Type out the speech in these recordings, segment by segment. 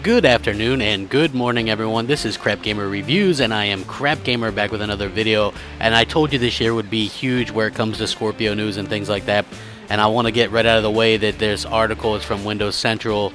Good afternoon and good morning, everyone. This is Crapgamer Reviews, and I am Crapgamer back with another video. And I told you this year would be huge where it comes to Scorpio news and things like that. And I want to get right out of the way that this article is from Windows Central,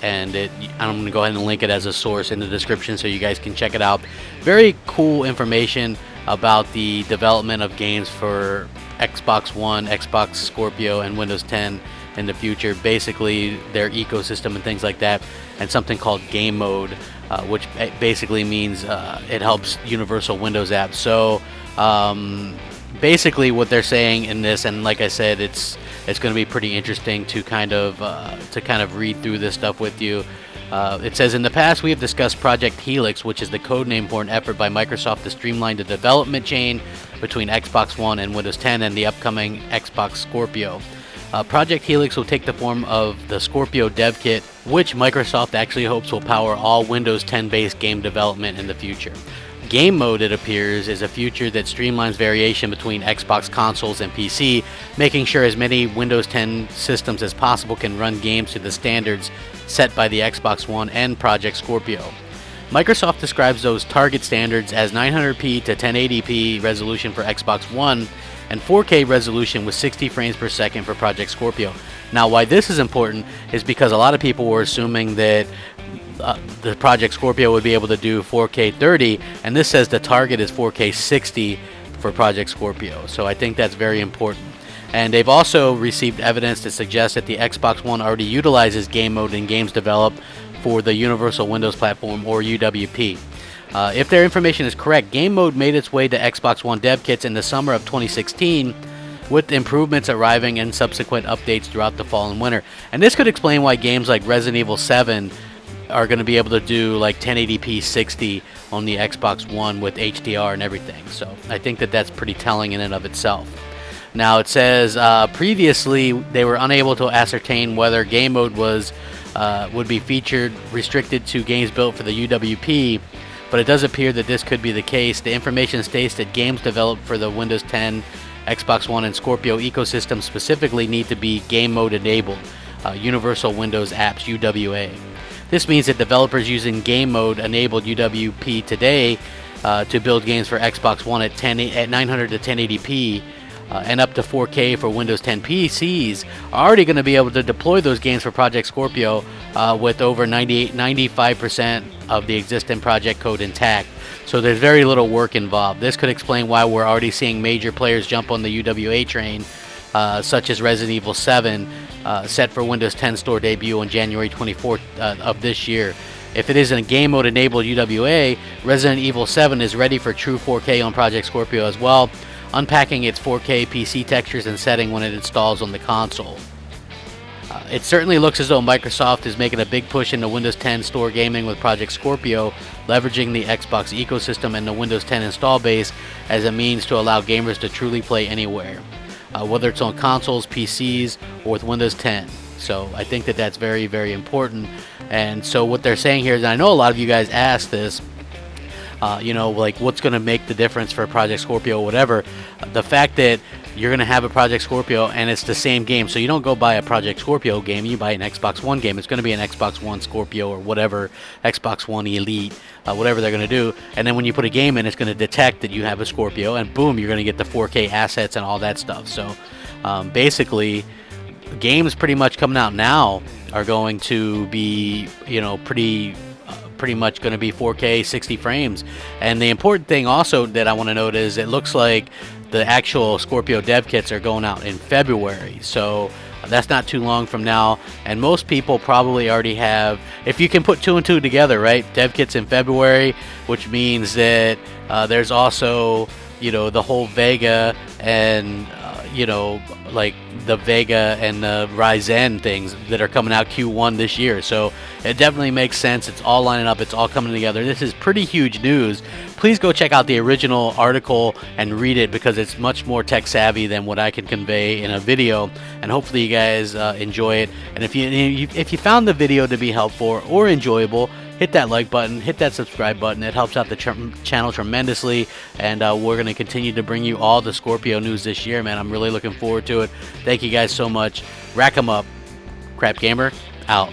and I'm going to go ahead and link it as a source in the description so you guys can check it out. Very cool information about the development of games for Xbox One, Xbox Scorpio, and Windows 10 in the future. Basically, their ecosystem and things like that, and something called Game Mode, which basically means it helps universal Windows apps. So basically, what they're saying in this, and like I said, it's going to be pretty interesting to kind of read through this stuff with you. It says, in the past, we have discussed Project Helix, which is the code name for an effort by Microsoft to streamline the development chain between Xbox One and Windows 10 and the upcoming Xbox Scorpio. Project Helix will take the form of the Scorpio dev kit, which Microsoft actually hopes will power all Windows 10 based game development in the future. Game Mode, it appears, is a feature that streamlines variation between Xbox consoles and PC, making sure as many Windows 10 systems as possible can run games to the standards set by the Xbox One and Project Scorpio. Microsoft describes those target standards as 900p to 1080p resolution for Xbox One and 4K resolution with 60 frames per second for Project Scorpio. Now, why this is important is because a lot of people were assuming that the Project Scorpio would be able to do 4K 30, and this says the target is 4K 60 for Project Scorpio. So I think that's very important. And they've also received evidence to suggest that the Xbox One already utilizes Game Mode in games developed for the Universal Windows Platform, or UWP. If their information is correct, Game Mode made its way to Xbox One dev kits in the summer of 2016, with improvements arriving in subsequent updates throughout the fall and winter. And this could explain why games like Resident Evil 7 are going to be able to do like 1080p 60 on the Xbox One with HDR and everything. So I think that that's pretty telling in and of itself. Now, it says previously they were unable to ascertain whether Game Mode would be featured restricted to games built for the UWP, but it does appear that this could be the case. The information states that games developed for the Windows 10, Xbox One, and Scorpio ecosystem specifically need to be Game Mode enabled, Universal Windows Apps, UWA. This means that developers using Game Mode enabled UWP today to build games for Xbox One at 900 to 1080p and up to 4K for Windows 10 PCs are already going to be able to deploy those games for Project Scorpio with over 95% of the existing project code intact. So there's very little work involved. This could explain why we're already seeing major players jump on the UWA train, such as Resident Evil 7, set for Windows 10 store debut on January 24th of this year. If it isn't a Game Mode enabled UWA, Resident Evil 7 is ready for true 4K on Project Scorpio as well, unpacking its 4K PC textures and setting when it installs on the console. It certainly looks as though Microsoft is making a big push into Windows 10 store gaming with Project Scorpio, leveraging the Xbox ecosystem and the Windows 10 install base as a means to allow gamers to truly play anywhere, whether it's on consoles, PCs, or with Windows 10. So I think that that's very, very important. And so what they're saying here is, and I know a lot of you guys asked this, like what's going to make the difference for Project Scorpio or whatever. The fact that you're going to have a Project Scorpio and it's the same game. So you don't go buy a Project Scorpio game, you buy an Xbox One game. It's going to be an Xbox One Scorpio or whatever, Xbox One Elite, whatever they're going to do. And then when you put a game in, it's going to detect that you have a Scorpio, and boom, you're going to get the 4K assets and all that stuff. So basically, games pretty much coming out now are going to be, pretty much going to be 4K 60 frames. And the important thing also that I want to note is it looks like the actual Scorpio dev kits are going out in February, so that's not too long from now. And most people probably already have, if you can put two and two together, right? Dev kits in February, which means that there's also the whole Vega and like the Vega and the Ryzen things that are coming out Q1 this year. So it definitely makes sense. It's all lining up. It's all coming together. This is pretty huge news. Please go check out the original article and read it, because it's much more tech savvy than what I can convey in a video. And hopefully you guys enjoy it. And if you found the video to be helpful or enjoyable, hit that like button, hit that subscribe button. It helps out the channel tremendously, and we're going to continue to bring you all the Scorpio news this year, man. I'm really looking forward to it. Thank you guys so much. Rack 'em up. Crapgamer, out.